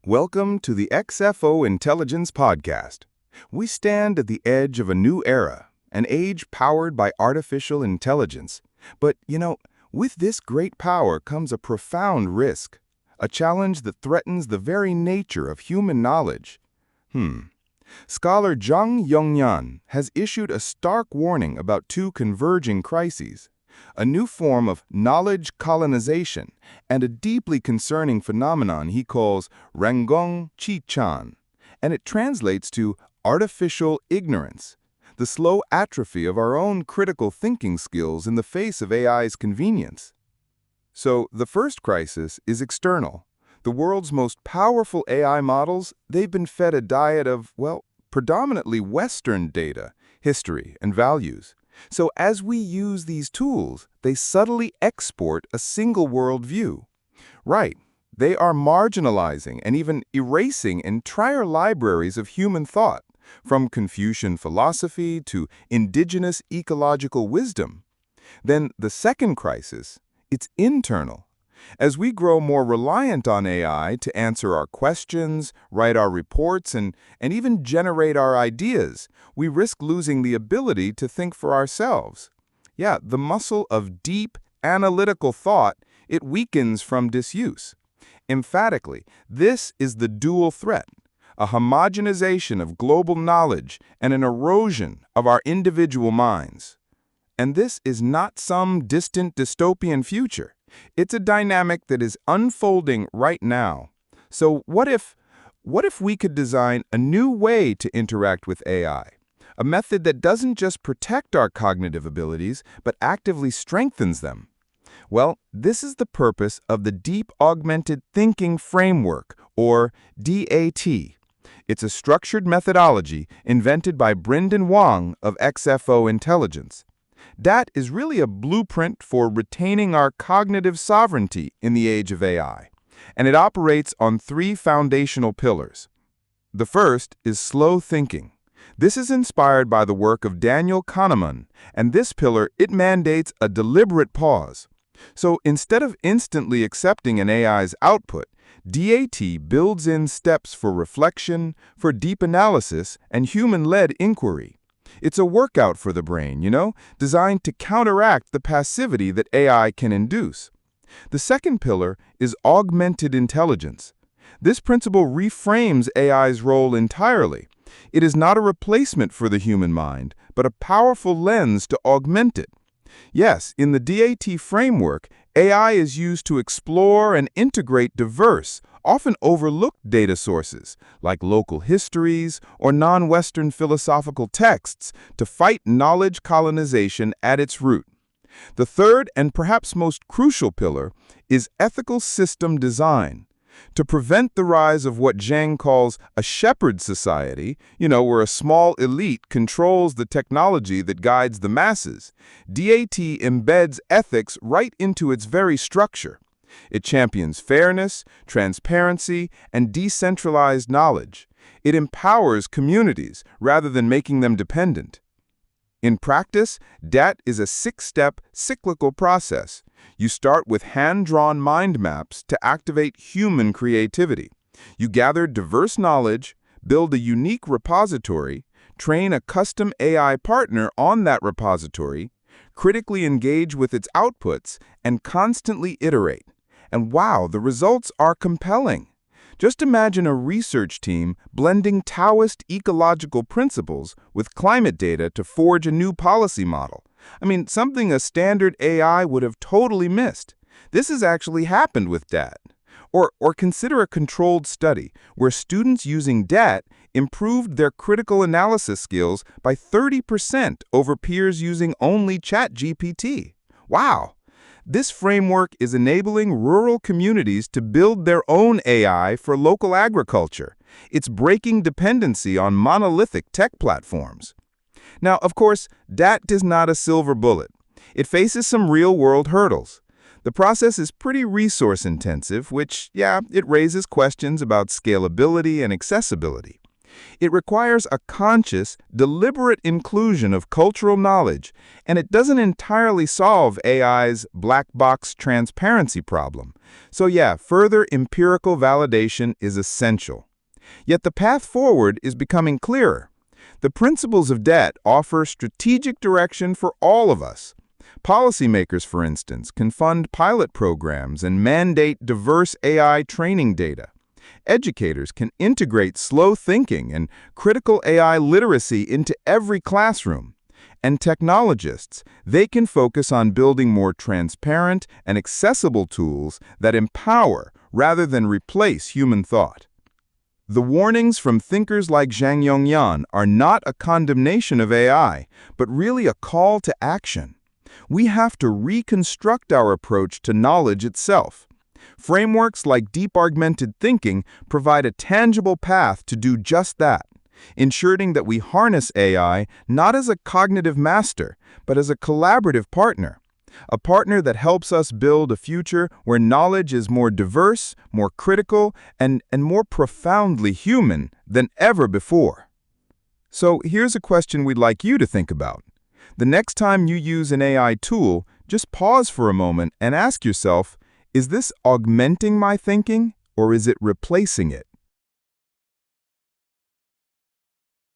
Welcome to the XFO Intelligence Podcast. We stand at the edge of a new era, an age powered by artificial intelligence. But, with this great power comes a profound risk, a challenge that threatens the very nature of human knowledge. Scholar Zheng Yongnian has issued a stark warning about two converging crises: a new form of knowledge colonization and a deeply concerning phenomenon he calls rengong qichan, and it translates to artificial ignorance, the slow atrophy of our own critical thinking skills in the face of AI's convenience. So the first crisis is external. The world's most powerful AI models, they've been fed a diet of, predominantly Western data, history, and values. So as we use these tools, they subtly export a single worldview. Right, they are marginalizing and even erasing entire libraries of human thought, from Confucian philosophy to indigenous ecological wisdom. Then the second crisis, it's internal. As we grow more reliant on AI to answer our questions, write our reports, and even generate our ideas, we risk losing the ability to think for ourselves. Yeah, the muscle of deep, analytical thought, it weakens from disuse. Emphatically, this is the dual threat: a homogenization of global knowledge and an erosion of our individual minds. And this is not some distant dystopian future. It's a dynamic that is unfolding right now. So what if we could design a new way to interact with AI? A method that doesn't just protect our cognitive abilities, but actively strengthens them. Well, this is the purpose of the Deep Augmented Thinking Framework, or DAT. It's a structured methodology invented by Brendon Wong of XFO Intelligence. DAT is really a blueprint for retaining our cognitive sovereignty in the age of AI, and it operates on three foundational pillars. The first is slow thinking. This is inspired by the work of Daniel Kahneman, and this pillar, it mandates a deliberate pause. So instead of instantly accepting an AI's output, DAT builds in steps for reflection, for deep analysis, and human-led inquiry. It's a workout for the brain, designed to counteract the passivity that AI can induce. The second pillar is augmented intelligence. This principle reframes AI's role entirely. It is not a replacement for the human mind, but a powerful lens to augment it. Yes, in the DAT framework, AI is used to explore and integrate diverse, often overlooked data sources, like local histories or non-Western philosophical texts, to fight knowledge colonization at its root. The third and perhaps most crucial pillar is ethical system design. To prevent the rise of what Zheng calls a shepherd society, where a small elite controls the technology that guides the masses, DAT embeds ethics right into its very structure. It champions fairness, transparency, and decentralized knowledge. It empowers communities rather than making them dependent. In practice, DAT is a six-step cyclical process. You start with hand-drawn mind maps to activate human creativity. You gather diverse knowledge, build a unique repository, train a custom AI partner on that repository, critically engage with its outputs, and constantly iterate. And wow, the results are compelling. Just imagine a research team blending Taoist ecological principles with climate data to forge a new policy model. Something a standard AI would have totally missed. This has actually happened with DAT. Or consider a controlled study where students using DAT improved their critical analysis skills by 30% over peers using only ChatGPT. Wow! This framework is enabling rural communities to build their own AI for local agriculture. It's breaking dependency on monolithic tech platforms. Now, of course, DAT is not a silver bullet. It faces some real-world hurdles. The process is pretty resource-intensive, which, it raises questions about scalability and accessibility. It requires a conscious, deliberate inclusion of cultural knowledge, and it doesn't entirely solve AI's black box transparency problem. So yeah, further empirical validation is essential. Yet the path forward is becoming clearer. The principles of debt offer strategic direction for all of us. Policymakers, for instance, can fund pilot programs and mandate diverse AI training data. Educators can integrate slow thinking and critical AI literacy into every classroom. And technologists, they can focus on building more transparent and accessible tools that empower rather than replace human thought. The warnings from thinkers like Zheng Yongnian are not a condemnation of AI, but really a call to action. We have to reconstruct our approach to knowledge itself. Frameworks like Deep Augmented Thinking provide a tangible path to do just that, ensuring that we harness AI not as a cognitive master, but as a collaborative partner. A partner that helps us build a future where knowledge is more diverse, more critical, and more profoundly human than ever before. So here's a question we'd like you to think about. The next time you use an AI tool, just pause for a moment and ask yourself, is this augmenting my thinking or is it replacing it?